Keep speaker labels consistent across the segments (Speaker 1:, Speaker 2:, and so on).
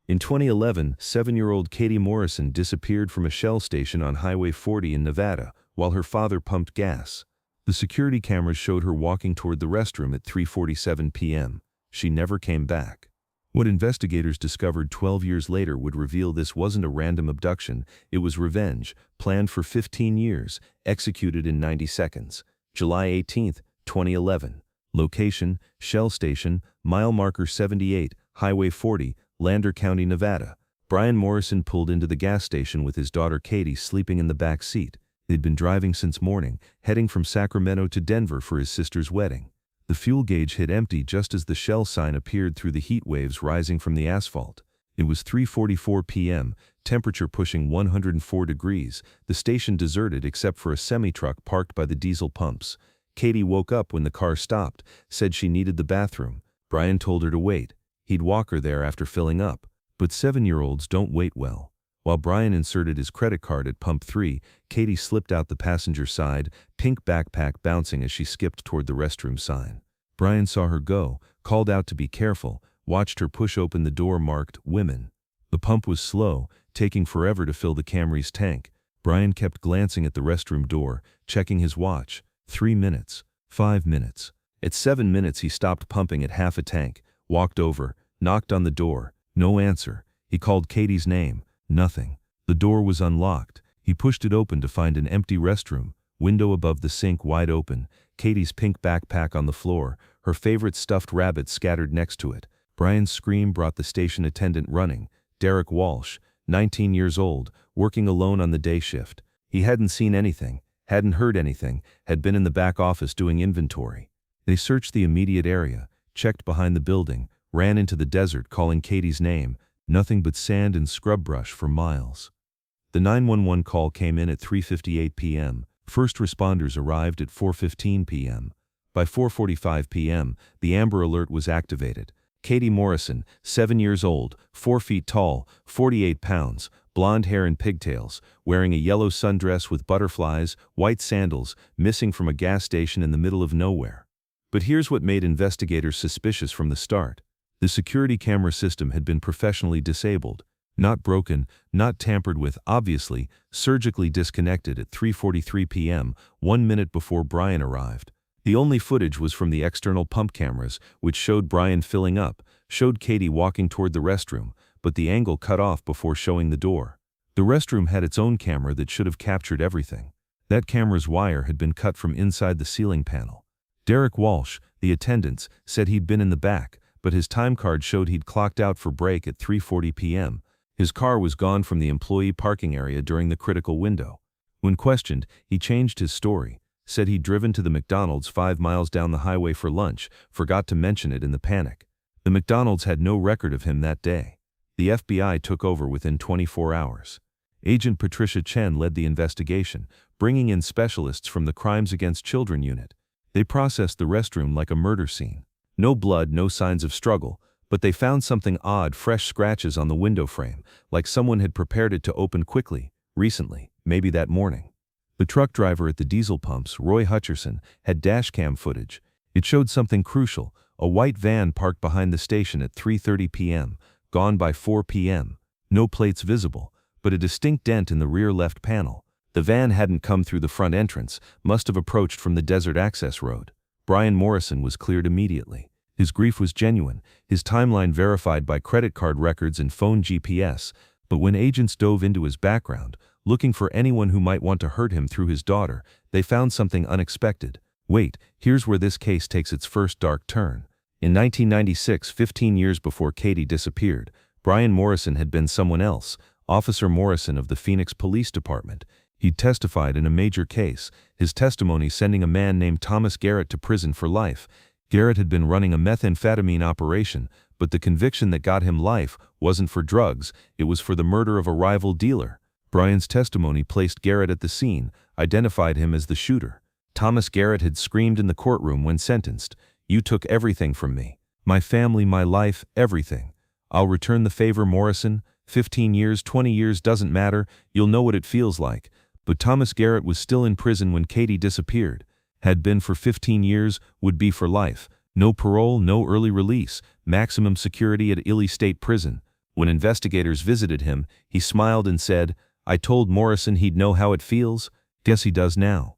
Speaker 1: In 2011, 7-year-old Katie Morrison disappeared from a Shell station on Highway 40 in Nevada while her father pumped gas. The security cameras showed her walking toward the restroom at 3:47 p.m. She never came back. What investigators discovered 12 years later would reveal this wasn't a random abduction, it was revenge, planned for 15 years, executed in 90 seconds. July 18, 2011. Location, Shell Station, mile marker 78, Highway 40, Lander County, Nevada. Brian Morrison pulled into the gas station with his daughter Katie sleeping in the back seat. They'd been driving since morning, heading from Sacramento to Denver for his sister's wedding. The fuel gauge hit empty just as the Shell sign appeared through the heat waves rising from the asphalt. It was 3:44 p.m., temperature pushing 104 degrees, the station deserted except for a semi-truck parked by the diesel pumps. Katie woke up when the car stopped, said she needed the bathroom. Brian told her to wait. He'd walk her there after filling up. But 7-year-olds don't wait well. While Brian inserted his credit card at pump 3, Katie slipped out the passenger side, pink backpack bouncing as she skipped toward the restroom sign. Brian saw her go, called out to be careful, watched her push open the door marked "Women." The pump was slow, taking forever to fill the Camry's tank. Brian kept glancing at the restroom door, checking his watch. 3 minutes. 5 minutes. At 7 minutes he stopped pumping at half a tank, walked over, knocked on the door. No answer. He called Katie's name. Nothing. The door was unlocked. He pushed it open to find an empty restroom, window above the sink wide open, Katie's pink backpack on the floor, her favorite stuffed rabbit scattered next to it. Brian's scream brought the station attendant running, Derek Walsh, 19 years old, working alone on the day shift. He hadn't seen anything, hadn't heard anything, had been in the back office doing inventory. They searched the immediate area, checked behind the building, ran into the desert calling Katie's name, nothing but sand and scrub brush for miles. The 911 call came in at 3:58 p.m. First responders arrived at 4:15 p.m. By 4:45 p.m., the Amber Alert was activated. Katie Morrison, 7 years old, 4 feet tall, 48 pounds, blonde hair and pigtails, wearing a yellow sundress with butterflies, white sandals, missing from a gas station in the middle of nowhere. But here's what made investigators suspicious from the start. The security camera system had been professionally disabled. Not broken, not tampered with, obviously, surgically disconnected at 3:43 p.m., 1 minute before Brian arrived. The only footage was from the external pump cameras, which showed Brian filling up, showed Katie walking toward the restroom, but the angle cut off before showing the door. The restroom had its own camera that should have captured everything. That camera's wire had been cut from inside the ceiling panel. Derek Walsh, the attendant, said he'd been in the back, but his time card showed he'd clocked out for break at 3:40 p.m. His car was gone from the employee parking area during the critical window. When questioned, he changed his story, said he'd driven to the McDonald's 5 miles down the highway for lunch, forgot to mention it in the panic. The McDonald's had no record of him that day. The FBI took over within 24 hours. Agent Patricia Chen led the investigation, bringing in specialists from the Crimes Against Children unit. They processed the restroom like a murder scene. No blood, no signs of struggle, but they found something odd, fresh scratches on the window frame, like someone had prepared it to open quickly, recently, maybe that morning. The truck driver at the diesel pumps, Roy Hutcherson, had dashcam footage. It showed something crucial, a white van parked behind the station at 3:30 p.m., gone by 4 p.m. No plates visible, but a distinct dent in the rear left panel. The van hadn't come through the front entrance, must have approached from the desert access road. Brian Morrison was cleared immediately. His grief was genuine, his timeline verified by credit card records and phone GPS, but when agents dove into his background, looking for anyone who might want to hurt him through his daughter, they found something unexpected. Wait, here's where this case takes its first dark turn. In 1996, 15 years before Katie disappeared, Brian Morrison had been someone else, Officer Morrison of the Phoenix Police Department. He'd testified in a major case, his testimony sending a man named Thomas Garrett to prison for life. Garrett had been running a methamphetamine operation, but the conviction that got him life wasn't for drugs, it was for the murder of a rival dealer. Brian's testimony placed Garrett at the scene, identified him as the shooter. Thomas Garrett had screamed in the courtroom when sentenced, "You took everything from me. My family, my life, everything. I'll return the favor, Morrison. 15 years, 20 years, doesn't matter, you'll know what it feels like." But Thomas Garrett was still in prison when Katie disappeared. Had been for 15 years, would be for life. No parole, no early release, maximum security at Ely State Prison. When investigators visited him, he smiled and said, "I told Morrison he'd know how it feels. Guess he does now."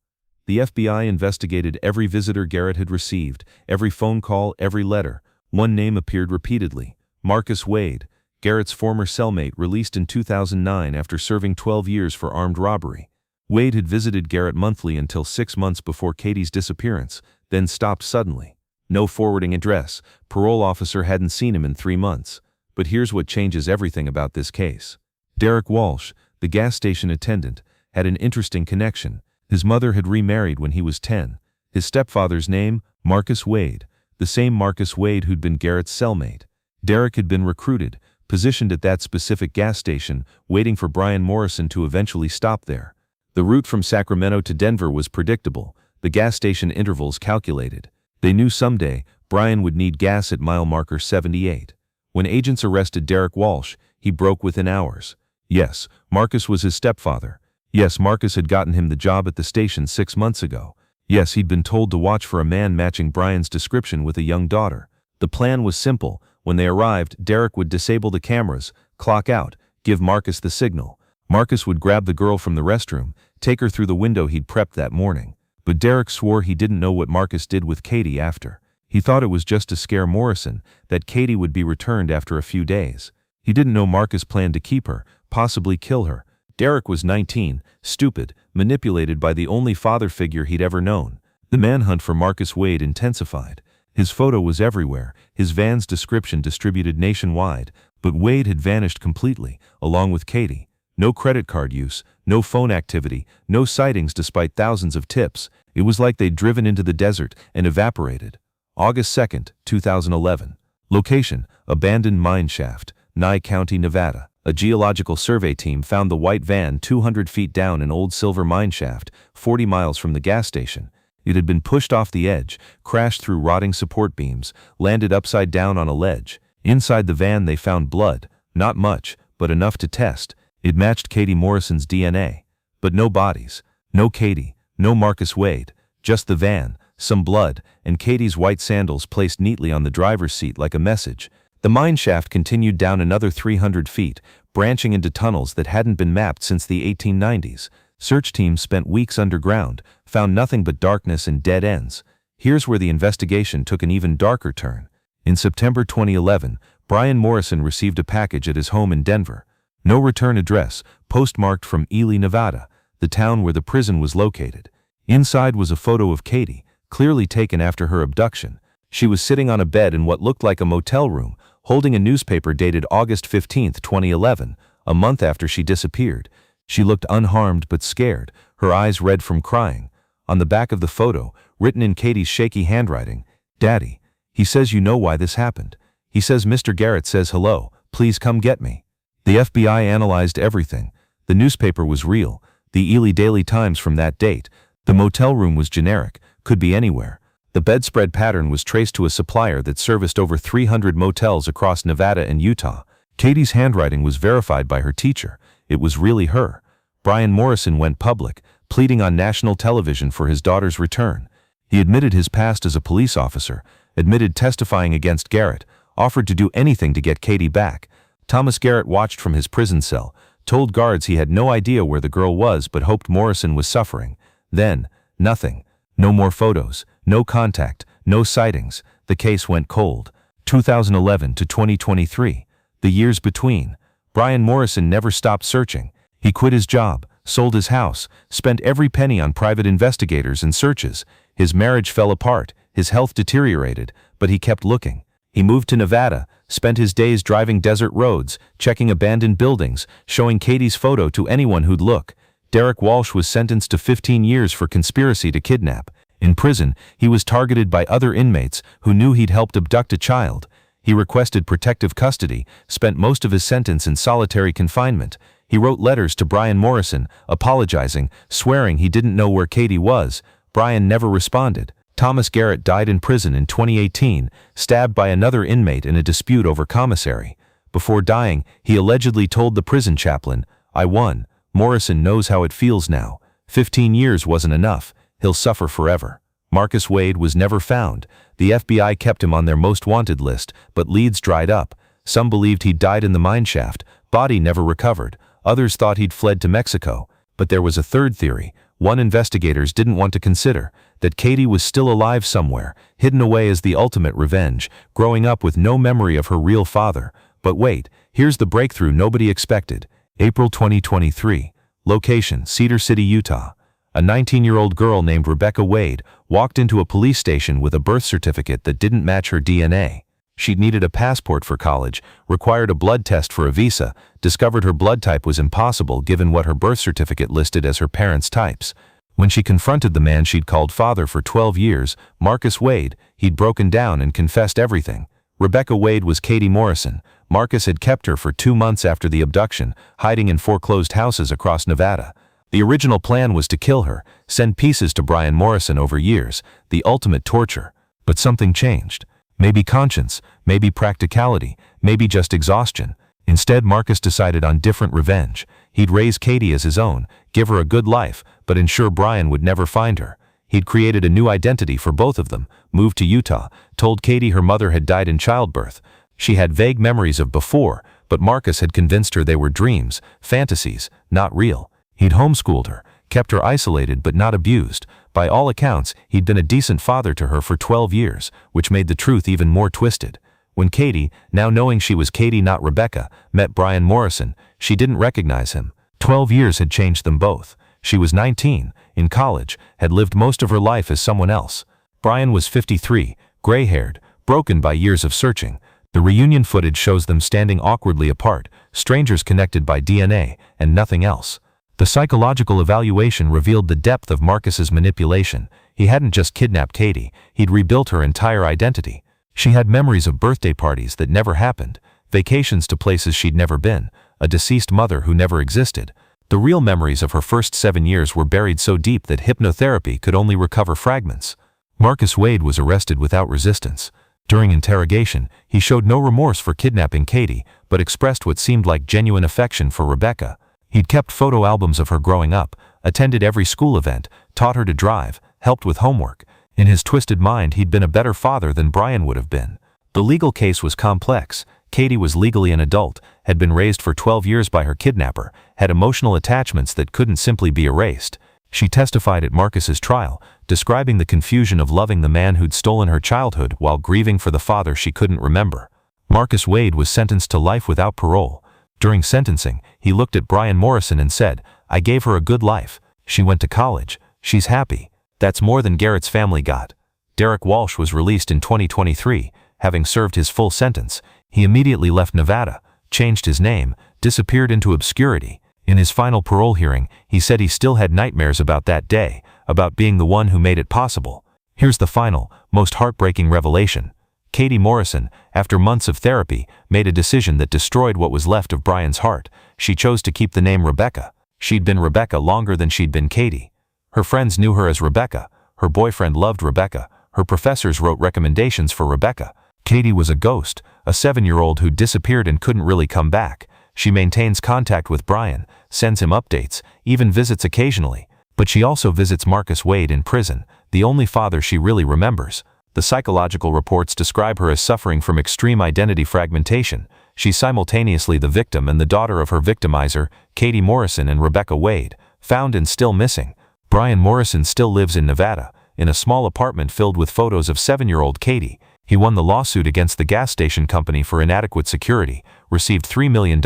Speaker 1: The FBI investigated every visitor Garrett had received, every phone call, every letter. One name appeared repeatedly: Marcus Wade, Garrett's former cellmate, released in 2009 after serving 12 years for armed robbery. Wade had visited Garrett monthly until 6 months before Katie's disappearance, then stopped suddenly. No forwarding address. Parole officer hadn't seen him in 3 months. But here's what changes everything about this case. Derek Walsh, the gas station attendant, had an interesting connection. His mother had remarried when he was 10. His stepfather's name, Marcus Wade, the same Marcus Wade who'd been Garrett's cellmate. Derek had been recruited, positioned at that specific gas station, waiting for Brian Morrison to eventually stop there. The route from Sacramento to Denver was predictable, the gas station intervals calculated. They knew someday Brian would need gas at mile marker 78. When agents arrested Derek Walsh, he broke within hours. Yes, Marcus was his stepfather. Yes, Marcus had gotten him the job at the station 6 months ago. Yes, he'd been told to watch for a man matching Brian's description with a young daughter. The plan was simple. When they arrived, Derek would disable the cameras, clock out, give Marcus the signal. Marcus would grab the girl from the restroom, take her through the window he'd prepped that morning. But Derek swore he didn't know what Marcus did with Katie after. He thought it was just to scare Morrison, that Katie would be returned after a few days. He didn't know Marcus planned to keep her, possibly kill her. Derek was 19, stupid, manipulated by the only father figure he'd ever known. The manhunt for Marcus Wade intensified. His photo was everywhere, his van's description distributed nationwide, but Wade had vanished completely, along with Katie. No credit card use, no phone activity, no sightings despite thousands of tips. It was like they'd driven into the desert and evaporated. August 2, 2011. Location: abandoned mine shaft, Nye County, Nevada. A geological survey team found the white van 200 feet down an old silver mine shaft, 40 miles from the gas station. It had been pushed off the edge, crashed through rotting support beams, landed upside down on a ledge. Inside the van they found blood, not much, but enough to test. It matched Katie Morrison's DNA. But no bodies, no Katie, no Marcus Wade, just the van, some blood, and Katie's white sandals placed neatly on the driver's seat like a message. The mine shaft continued down another 300 feet, branching into tunnels that hadn't been mapped since the 1890s. Search teams spent weeks underground, found nothing but darkness and dead ends. Here's where the investigation took an even darker turn. In September 2011, Brian Morrison received a package at his home in Denver. No return address, postmarked from Ely, Nevada, the town where the prison was located. Inside was a photo of Katie, clearly taken after her abduction. She was sitting on a bed in what looked like a motel room, holding a newspaper dated August 15, 2011, a month after she disappeared. She looked unharmed but scared, her eyes red from crying. On the back of the photo, written in Katie's shaky handwriting, "Daddy, he says you know why this happened. He says Mr. Garrett says hello, please come get me." The FBI analyzed everything. The newspaper was real, the Ely Daily Times from that date. The motel room was generic, could be anywhere. The bedspread pattern was traced to a supplier that serviced over 300 motels across Nevada and Utah. Katie's handwriting was verified by her teacher. It was really her. Brian Morrison went public, pleading on national television for his daughter's return. He admitted his past as a police officer, admitted testifying against Garrett, offered to do anything to get Katie back. Thomas Garrett watched from his prison cell, told guards he had no idea where the girl was but hoped Morrison was suffering. Then, nothing. No more photos, no contact, no sightings. The case went cold. 2011 to 2023. The years between. Brian Morrison never stopped searching. He quit his job, sold his house, spent every penny on private investigators and searches. His marriage fell apart, his health deteriorated, but he kept looking. He moved to Nevada, spent his days driving desert roads, checking abandoned buildings, showing Katie's photo to anyone who'd look. Derek Walsh was sentenced to 15 years for conspiracy to kidnap. In prison, he was targeted by other inmates who knew he'd helped abduct a child. He requested protective custody, spent most of his sentence in solitary confinement. He wrote letters to Brian Morrison, apologizing, swearing he didn't know where Katie was. Brian never responded. Thomas Garrett died in prison in 2018, stabbed by another inmate in a dispute over commissary. Before dying, he allegedly told the prison chaplain, "I won. Morrison knows how it feels now. 15 years wasn't enough. He'll suffer forever." Marcus Wade was never found. The FBI kept him on their most wanted list, but leads dried up. Some believed he'd died in the mineshaft, body never recovered. Others thought he'd fled to Mexico. But there was a third theory, one investigators didn't want to consider, that Katie was still alive somewhere, hidden away as the ultimate revenge, growing up with no memory of her real father. But wait, here's the breakthrough nobody expected. April 2023. Location, Cedar City, Utah. A 19-year-old girl named Rebecca Wade walked into a police station with a birth certificate that didn't match her DNA. She'd needed a passport for college, required a blood test for a visa, discovered her blood type was impossible given what her birth certificate listed as her parents' types. When she confronted the man she'd called father for 12 years, Marcus Wade, he'd broken down and confessed everything. Rebecca Wade was Katie Morrison. Marcus had kept her for 2 months after the abduction, hiding in foreclosed houses across Nevada. The original plan was to kill her, send pieces to Brian Morrison over years, the ultimate torture. But something changed. Maybe conscience, maybe practicality, maybe just exhaustion. Instead, Marcus decided on different revenge. He'd raise Katie as his own, give her a good life, but ensure Brian would never find her. He'd created a new identity for both of them, moved to Utah, told Katie her mother had died in childbirth. She had vague memories of before, but Marcus had convinced her they were dreams, fantasies, not real. He'd homeschooled her, kept her isolated but not abused. By all accounts, he'd been a decent father to her for 12 years, which made the truth even more twisted. When Katie, now knowing she was Katie not Rebecca, met Brian Morrison, she didn't recognize him. 12 years had changed them both. She was 19, in college, had lived most of her life as someone else. Brian was 53, gray-haired, broken by years of searching. The reunion footage shows them standing awkwardly apart, strangers connected by DNA, and nothing else. The psychological evaluation revealed the depth of Marcus's manipulation. He hadn't just kidnapped Katie, he'd rebuilt her entire identity. She had memories of birthday parties that never happened, vacations to places she'd never been, a deceased mother who never existed. The real memories of her first 7 years were buried so deep that hypnotherapy could only recover fragments. Marcus Wade was arrested without resistance. During interrogation, he showed no remorse for kidnapping Katie, but expressed what seemed like genuine affection for Rebecca. He'd kept photo albums of her growing up, attended every school event, taught her to drive, helped with homework. In his twisted mind, he'd been a better father than Brian would have been. The legal case was complex. Katie was legally an adult, had been raised for 12 years by her kidnapper, had emotional attachments that couldn't simply be erased. She testified at Marcus's trial, describing the confusion of loving the man who'd stolen her childhood while grieving for the father she couldn't remember. Marcus Wade was sentenced to life without parole. During sentencing, he looked at Brian Morrison and said, "I gave her a good life. She went to college. She's happy. That's more than Garrett's family got." Derek Walsh was released in 2023, having served his full sentence. He immediately left Nevada, changed his name, disappeared into obscurity. In his final parole hearing, he said he still had nightmares about that day, about being the one who made it possible. Here's the final, most heartbreaking revelation. Katie Morrison, after months of therapy, made a decision that destroyed what was left of Brian's heart. She chose to keep the name Rebecca. She'd been Rebecca longer than she'd been Katie. Her friends knew her as Rebecca. Her boyfriend loved Rebecca. Her professors wrote recommendations for Rebecca. Katie was a ghost, a 7-year-old who disappeared and couldn't really come back. She maintains contact with Brian, sends him updates, even visits occasionally. But she also visits Marcus Wade in prison, the only father she really remembers. The psychological reports describe her as suffering from extreme identity fragmentation. She's simultaneously the victim and the daughter of her victimizer, Katie Morrison and Rebecca Wade, found and still missing. Brian Morrison still lives in Nevada, in a small apartment filled with photos of 7-year-old Katie. He won the lawsuit against the gas station company for inadequate security, received $3 million,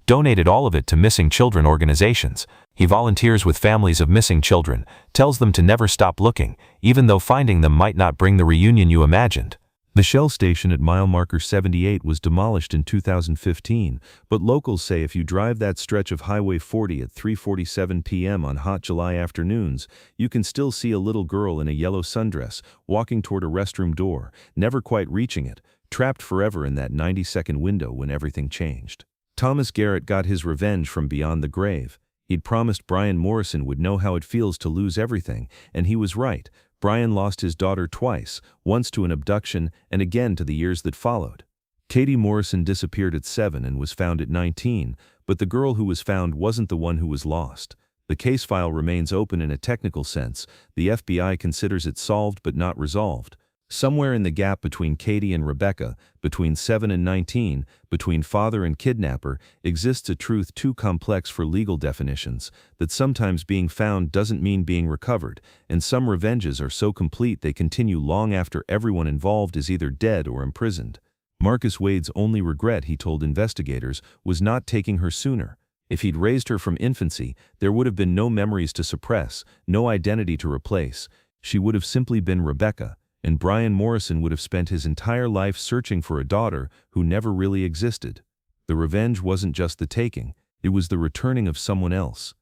Speaker 1: donated all of it to missing children organizations. He volunteers with families of missing children, tells them to never stop looking, even though finding them might not bring the reunion you imagined. The Shell station at mile marker 78 was demolished in 2015, but locals say if you drive that stretch of Highway 40 at 3:47 p.m. on hot July afternoons, you can still see a little girl in a yellow sundress walking toward a restroom door, never quite reaching it, trapped forever in that 90-second window when everything changed. Thomas Garrett got his revenge from beyond the grave. He'd promised Brian Morrison would know how it feels to lose everything, and he was right. Brian lost his daughter twice, once to an abduction and again to the years that followed. Katie Morrison disappeared at 7 and was found at 19, but the girl who was found wasn't the one who was lost. The case file remains open in a technical sense. The FBI considers it solved but not resolved. Somewhere in the gap between Katie and Rebecca, between 7 and 19, between father and kidnapper, exists a truth too complex for legal definitions, that sometimes being found doesn't mean being recovered, and some revenges are so complete they continue long after everyone involved is either dead or imprisoned. Marcus Wade's only regret, he told investigators, was not taking her sooner. If he'd raised her from infancy, there would have been no memories to suppress, no identity to replace. She would have simply been Rebecca, and Brian Morrison would have spent his entire life searching for a daughter who never really existed. The revenge wasn't just the taking, it was the returning of someone else,